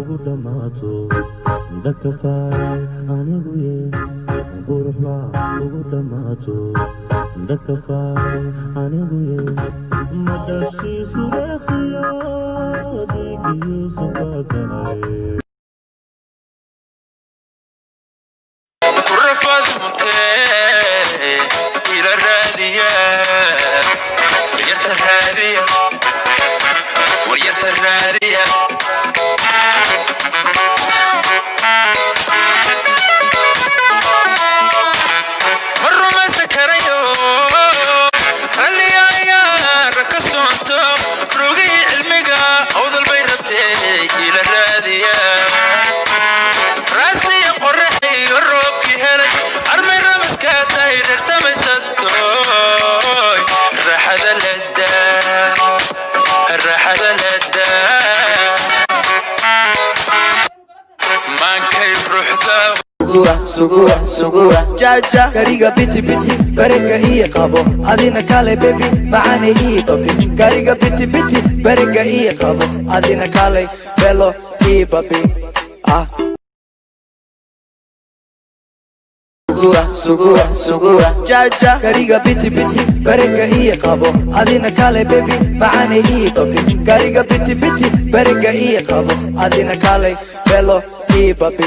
ugu dhammaato dhakafay anigu ye quruxla ugu dhammaato dhakafay anigu ye madashi sureexiyo dhiigiyo subakahay kurafad mutee ila raadiya yarta raadiya ويرت الرادية مروا ما سكريو اللي يا ركسونتو روقي المقا أوض البيرتي إلى الرادية راسي قرحي والروب كي هلي أرمي رمس كاتاي رسمي ستوي الراحة للدا الراحة للدا ما كيف روحدا سقوة جاجا كاريغا بيتي برقة هي قابو أدينا كالي بيبي معاني هي بابي كاريغا بيتي برقة هي قابو أدينا كالي بيلو هي بابي سقوة جاجا كاريغا بيتي برقة هي قابو أدينا كالي بيبي معاني هي بابي كاريغا بيتي برقة هي قابو أدينا كالي بيلو هي بابي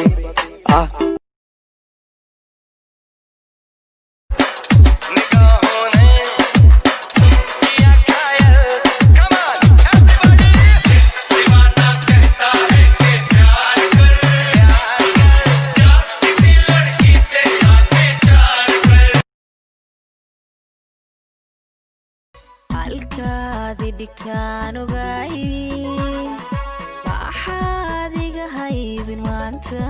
halkaadi dhigtaan ogaay waxaad iga haybin maanta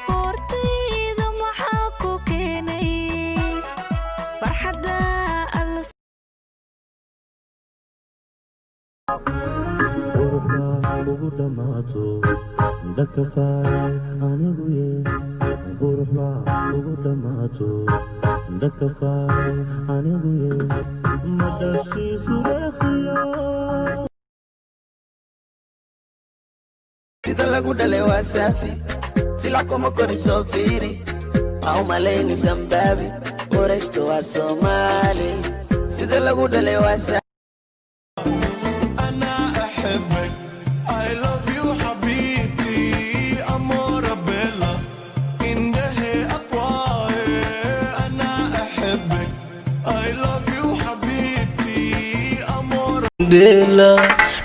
hortayda maxaa ku keenay farxadda alla ugu dhammaato dhakafay anigu ye quruxla ugu dhammaato dhakafay anigu ye madashi sureexiyo sida lagu dhalay waa saafi sila kuma koriso fiiri au malayni zambabi waraysto waa Somali sida lagu dhalay waa saafi Dela,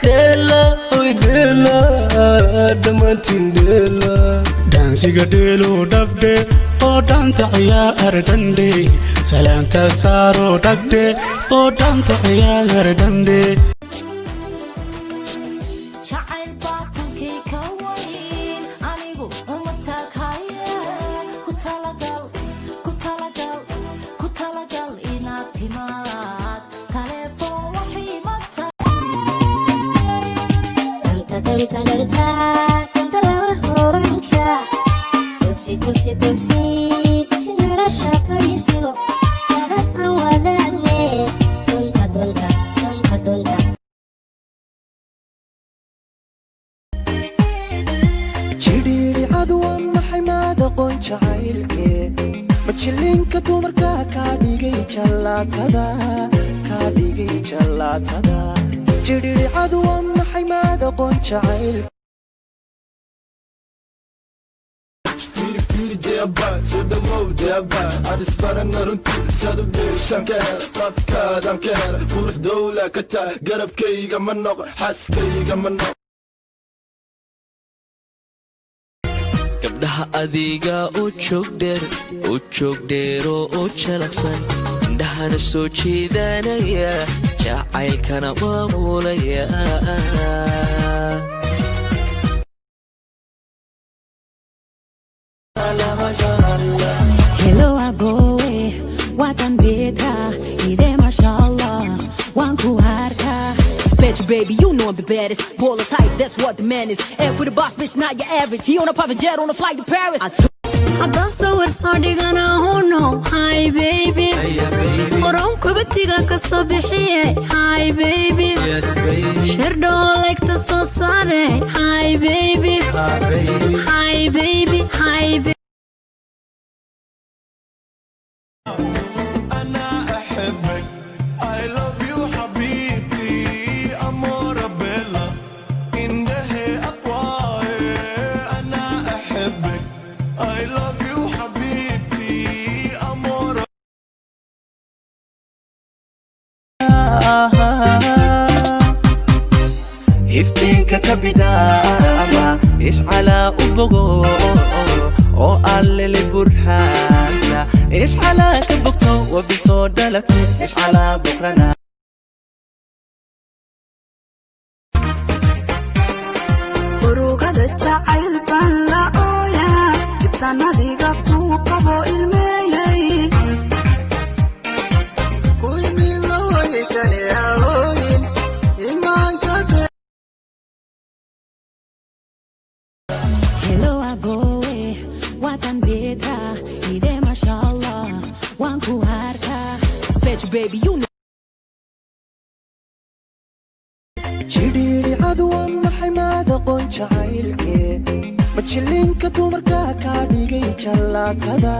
dela, oi dela, damatin dela. Dansiga delo dabde, o danta ciyaar dande. Salaanta saaro dagde, o danta ciyaar dande. jacayl baatankii ka wayn anigu uma taghaya ku talagal inaad timaad telefoon waxii mata Tanta lama horanka Tuksi nala shaqaysigo Dadad aan wadaagne Dunta jidhiidhi cadwa maxay maada qoon jacaylkee majilinka dumarka kaa dhigay jallaatada jidhiidhi cadwa maxay maada qoon jacaylkee Firi jeba, sida mo jeba Adis baran narunti, sadu bishan kehel Qadkaadan kehel, qurux dawla ka tahay Garabkayga ma noq, xaaskayga ma noq Gabdhaha adiga u joog dheero u jalaqsan indhahana soo jeedanaya jacaylkana maamulaya hello agowe wadan deta ide mashallah wanku harka special baby you know I'm the baddest baller type that's what the man is and for the boss bitch not your average he on a private jet on a flight to Paris haddaan sawir soo dhigana huno hi baby qoronka batiga ka soo bixiye hi baby shardhoo leegta soo saare hi baby hi baby hi baby iftiinka ka bidaaba ishcalaa u bogo oo allele burhaanta ishcalaa ka bogto wabi soo dhalate ishcalaa bukrana urugada jacayl baan la ooya jibtanadiga kuu qabo ilmeeyay Hello, I go away. What I'm data. Ide mashallah. One kuharka. Spetch baby, you know. jidhiidhi caduwa maxay maada qoon jacaylkee majilinka dumarka kaa dhigay jallaatada